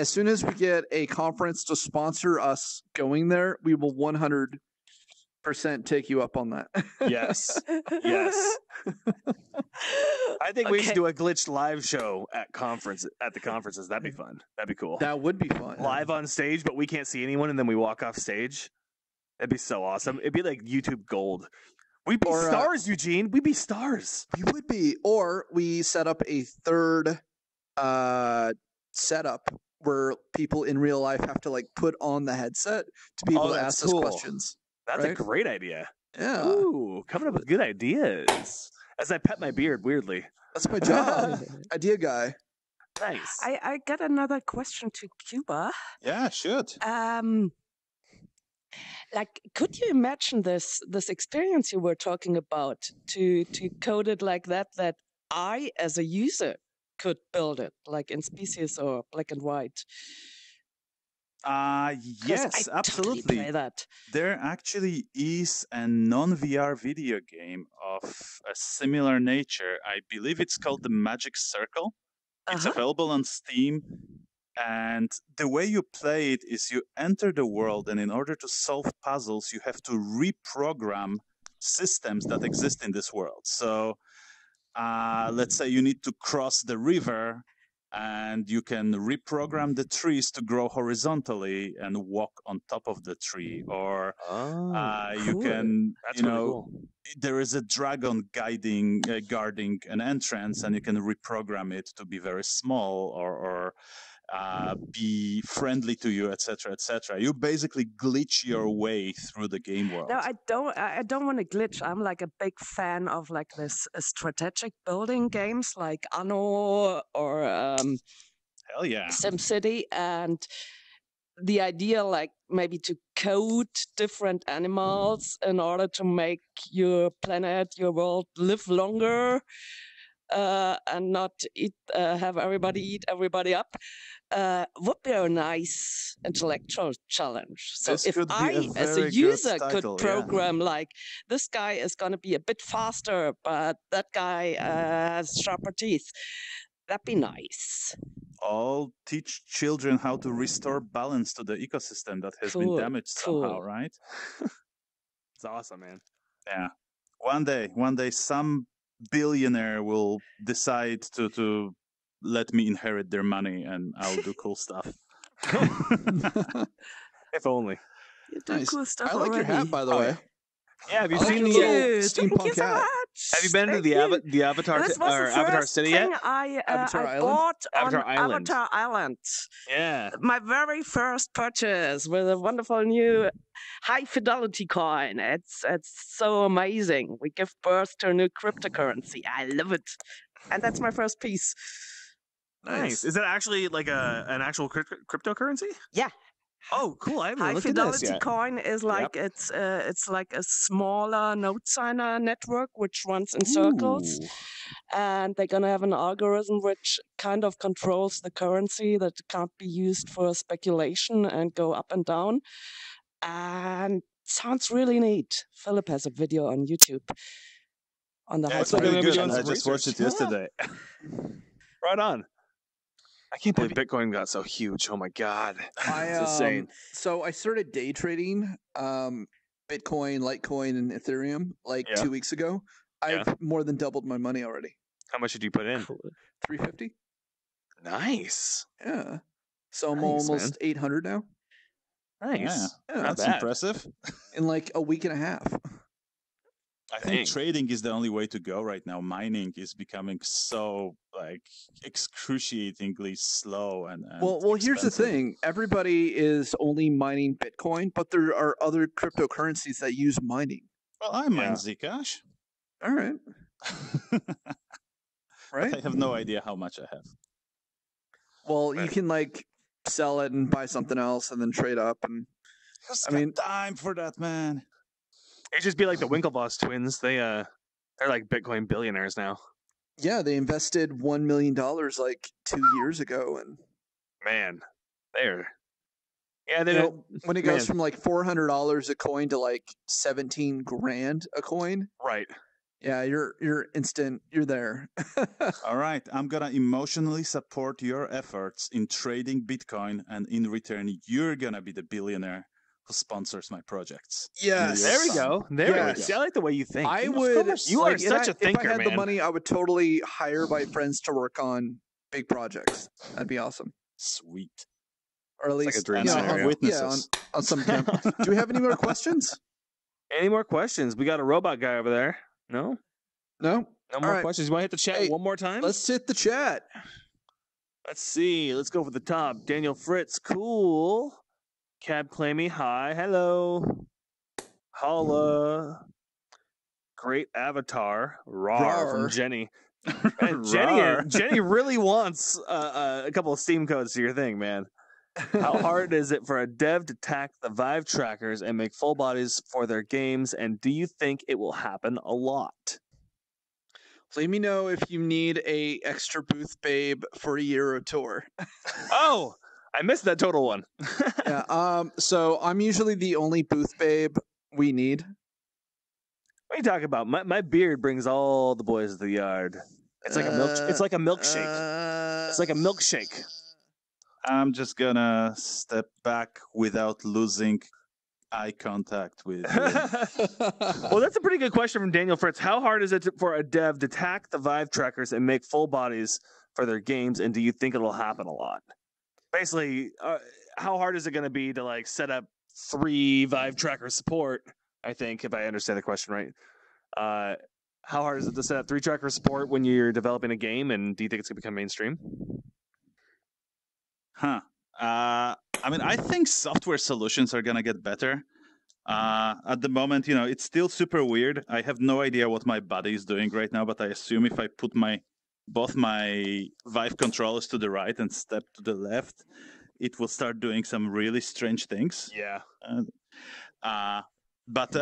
soon as we get a conference to sponsor us going there, we will 100% take you up on that. Yes. Yes. I think we should do a glitched live show at the conferences. That'd be fun. That'd be cool. That would be fun. Live on stage, but we can't see anyone, and then we walk off stage. That'd be so awesome. It'd be like YouTube Gold. We'd be stars, Eugene. We'd be stars. We would be. Or we set up a third setup where people in real life have to like put on the headset to be able to ask us questions. That's right? a great idea. Yeah. Ooh, coming up with good ideas. As I pet my beard weirdly. That's my job. Idea guy. Nice. I got another question to QUBA. Yeah, should. Like, could you imagine this experience you were talking about to code it like that I, as a user, could build it, like in Species or Black and White? Yes, I absolutely. Totally play that. There actually is a non-VR video game of a similar nature. I believe it's called The Magic Circle. It's available on Steam. And the way you play it is you enter the world, and in order to solve puzzles, you have to reprogram systems that exist in this world. So let's say you need to cross the river, and you can reprogram the trees to grow horizontally and walk on top of the tree. Or you can, That's really cool. There is a dragon guarding an entrance, and you can reprogram it to be very small or be friendly to you, etc., etc. You basically glitch your way through the game world. No, I don't want to glitch. I'm like a big fan of like this strategic building games like Anno or Hell yeah, SimCity, and the idea like maybe to code different animals in order to make your planet, your world live longer. And not have everybody eat everybody up, would be a nice intellectual challenge. So this if I, as a user, could program like, this guy is going to be a bit faster, but that guy has sharper teeth, that'd be nice. I'll teach children how to restore balance to the ecosystem that has been damaged somehow, right? It's awesome, man. Yeah. One day, some billionaire will decide to let me inherit their money, and I'll do cool stuff. If only. You do cool stuff I like already. your hat, by the way. Yeah, have you I seen like the your little little steampunk hat? Have you been to the Avatar This was the Avatar first City thing yet? I Avatar bought Avatar on Island. Avatar Island. Yeah. My very first purchase with a wonderful new high fidelity coin. It's so amazing. We give birth to a new cryptocurrency. I love it. And that's my first piece. Nice. Is that actually like an actual cryptocurrency? Yeah. Oh, cool! I haven't High looked at this fidelity yet. coin is like it's like a smaller node signer network which runs in circles, and they're gonna have an algorithm which kind of controls the currency that can't be used for speculation and go up and down. And sounds really neat. Philip has a video on YouTube on the It's high really good. doing I some just watched it yesterday. Right on. I can't believe Bitcoin got so huge. Oh my god, it's insane. So I started day trading Bitcoin, Litecoin, and Ethereum like 2 weeks ago. I've more than doubled my money already. How much did you put in? $350. Nice. Yeah. So I'm Nice, almost 800 now. Nice. Yeah, That's bad. impressive. in like a week and a half. I think trading is the only way to go right now. Mining is becoming so like excruciatingly slow and well, here's the thing. Everybody is only mining Bitcoin, but there are other cryptocurrencies that use mining. Well, I mine Zcash. All right. Right? I have no idea how much I have. Well, you can like sell it and buy something else and then trade up. And I mean, time for that, man. It'd just be like the Winklevoss twins. They're like Bitcoin billionaires now. Yeah, they invested $1 million like 2 years ago, and man, they're when it goes from like $400 a coin to like 17 grand a coin, right? Yeah, you're there. All right, I'm gonna emotionally support your efforts in trading Bitcoin, and in return, you're gonna be the billionaire who sponsors my projects. Yes. There we go. There we go. See, I like the way you think. I would. You are such a thinker, If I had man. the money, I would totally hire my friends to work on big projects. That'd be awesome. Sweet. Or at least like a dream scenario. Witnesses. On some camp. Do we have any more questions? Any more questions? We got a robot guy over there. No? No? No more questions. You want to hit the chat one more time? Let's hit the chat. Let's see. Let's go for the top. Daniel Fritz, cool. Cab Clammy, hi, hello. Holla. Great avatar, rawr from Jenny. And Jenny really wants a couple of Steam codes to your thing, man. How hard is it for a dev to tack the Vive trackers and make full bodies for their games? And do you think it will happen a lot? Let me know if you need a extra booth babe for a Euro tour. Oh, I missed that total one. Yeah. So I'm usually the only booth babe we need. What are you talking about? My beard brings all the boys to the yard. It's like a milkshake. It's like a milkshake. It's like a milkshake. I'm just gonna step back without losing eye contact with. Well, that's a pretty good question from Daniel Fritz. How hard is it for a dev to tack the Vive trackers and make full bodies for their games? And do you think it'll happen a lot? Basically, how hard is it going to be to like set up 3 Vive tracker support? I think, if I understand the question right. How hard is it to set up 3 tracker support when you're developing a game? And do you think it's going to become mainstream? I mean, I think software solutions are going to get better. At the moment, it's still super weird. I have no idea what my body is doing right now, but I assume if I put both my Vive controllers to the right and step to the left, it will start doing some really strange things. Yeah. But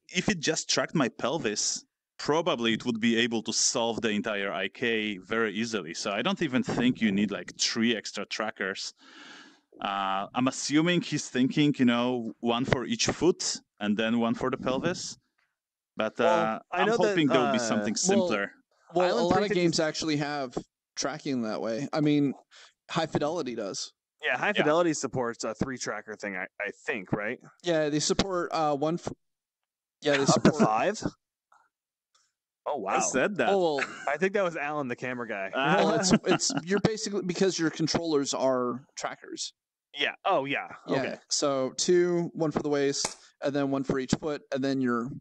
if it just tracked my pelvis, probably it would be able to solve the entire IK very easily. So I don't even think you need like 3 extra trackers. I'm assuming he's thinking, 1 for each foot and then 1 for the pelvis. But I'm hoping there will be something simpler. Well, a lot of games actually have tracking that way. I mean, High Fidelity does. Yeah, High Fidelity supports a 3-tracker thing, I think, right? Yeah, they support 1. They support support 5. Oh wow! I said that. Oh, well, I think that was Alan, the camera guy. Well, it's you're basically, because your controllers are trackers. Yeah. Oh yeah. Okay. So 2, 1 for the waist, and then 1 for each foot, and then your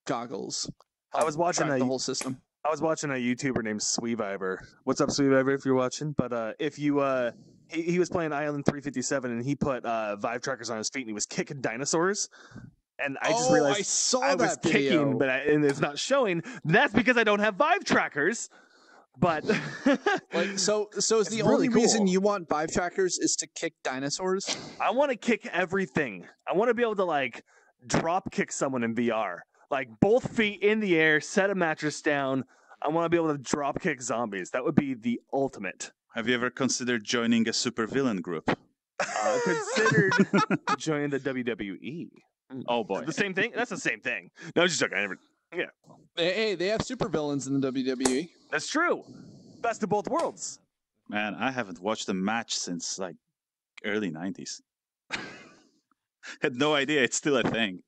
goggles. I was watching the whole system. I was watching a YouTuber named Sweeviver. What's up, Sweeviver? If you're watching, but if you he was playing Island 357 and he put Vive trackers on his feet and he was kicking dinosaurs. And I just realized I saw I was that video. kicking, and it's not showing. That's because I don't have Vive trackers. But so is the only reason you want Vive trackers is to kick dinosaurs? I want to kick everything. I want to be able to like drop kick someone in VR, like both feet in the air, set a mattress down. I want to be able to drop kick zombies. That would be the ultimate. Have you ever considered joining a supervillain group? Considered joining the WWE. Oh boy, the same thing. That's the same thing. No, just joking. Yeah. They have supervillains in the WWE. That's true. Best of both worlds. Man, I haven't watched a match since like early 90s. Had no idea it's still a thing.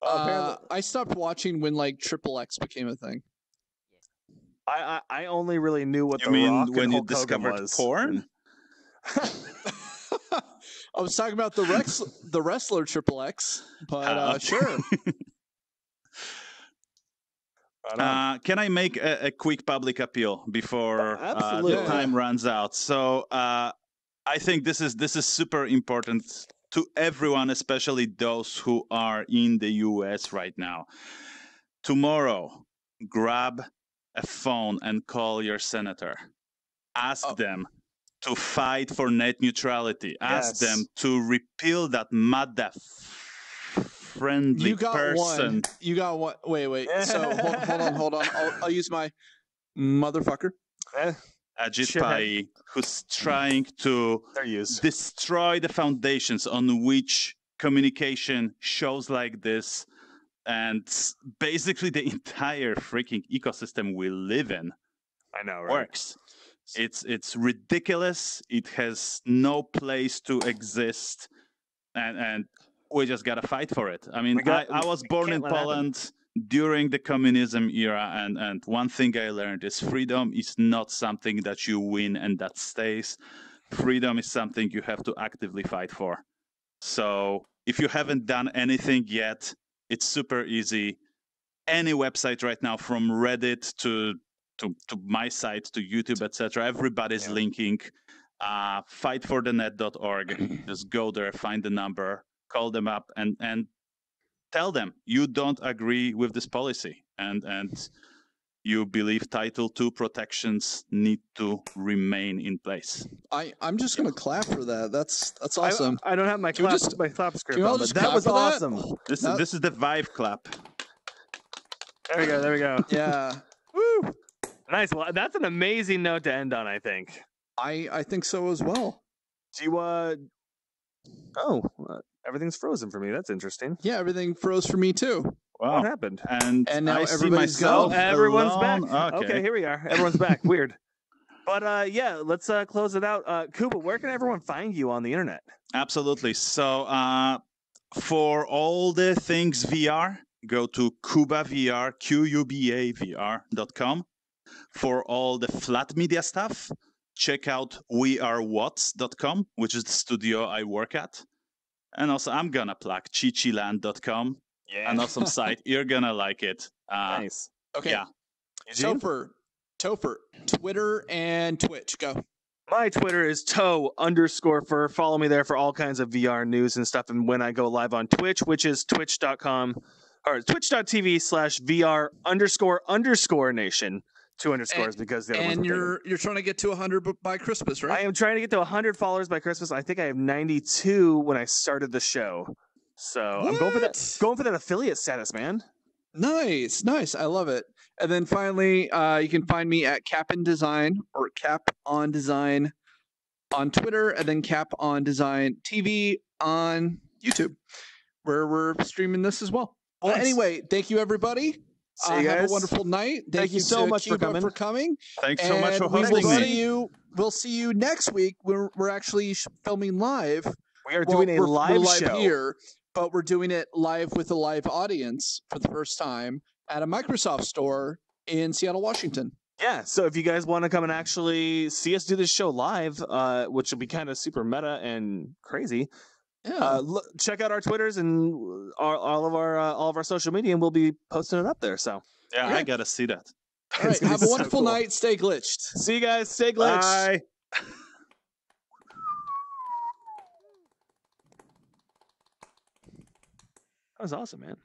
I stopped watching when like Triple X became a thing. I only really knew what you the mean Rock when and you Hulk discovered was. porn. I was talking about the wrestler Triple X, but sure. Can I make a quick public appeal before the time runs out? So I think this is super important to everyone, especially those who are in the US right now. Tomorrow, grab a phone and call your senator. Ask them to fight for net neutrality. Ask them to repeal that friendly person. One. You got one. Wait. So hold on. I'll use my motherfucker. Ajit Pai, who's trying to destroy the foundations on which communication shows like this and basically the entire freaking ecosystem we live in. I know, right? Works. It's ridiculous. It has no place to exist, and we just gotta fight for it. I mean, I was born in Poland during the communism era, and one thing I learned is freedom is not something that you win and that stays. Freedom is something you have to actively fight for. So if you haven't done anything yet, it's super easy. Any website right now, from Reddit to to my site, to YouTube, etc. Everybody's linking. Fightforthenet.org. Just go there, find the number, call them up, and tell them you don't agree with this policy, and you believe Title II protections need to remain in place. I'm just going to clap for that. That's awesome. I don't have my clap script on, but that was awesome. This is the Vive clap. There we go. Yeah. Woo! Nice. Well, that's an amazing note to end on, I think. I think so as well. Do you, everything's frozen for me. That's interesting. Yeah, everything froze for me too. Wow. What happened? And now I see everybody's myself gone. Everyone's alone. back. Okay, here we are. Everyone's back. Weird. But yeah, let's close it out. QUBA, where can everyone find you on the internet? Absolutely. So for all the things VR, go to QUBA VR, QUBAVR.com. For all the flat media stuff, check out wearewhat's.com, which is the studio I work at. And also, I'm going to plug chichiland.com. Yeah. An awesome site. You're going to like it. Nice. Okay. Yeah. Topher, Twitter and Twitch. Go. My Twitter is toe_fur. Follow me there for all kinds of VR news and stuff. And when I go live on Twitch, which is twitch.com or twitch.tv/VR__nation. 2 underscores because the other ones you're trying to get to 100 by Christmas, right? I am trying to get to 100 followers by Christmas. I think I have 92 when I started the show. So I'm going for that affiliate status, man. Nice. I love it. And then finally, you can find me at Cap'n Design or Cap on Design on Twitter, and then Cap on Design TV on YouTube, where we're streaming this as well. Well, anyway, thank you, everybody. See you guys. Have a wonderful night. Thank you so much for coming. Thanks so much for hosting me. We'll see you next week. We're actually filming live. We are doing a live show here, but we're doing it live with a live audience for the first time at a Microsoft store in Seattle, Washington. Yeah, so if you guys want to come and actually see us do this show live, which will be kind of super meta and crazy, check out our Twitters and all of our social media, and we'll be posting it up there. So yeah, I gotta see that. All right, have a wonderful night. Stay glitched. See you guys. Stay glitched. Bye. That was awesome, man.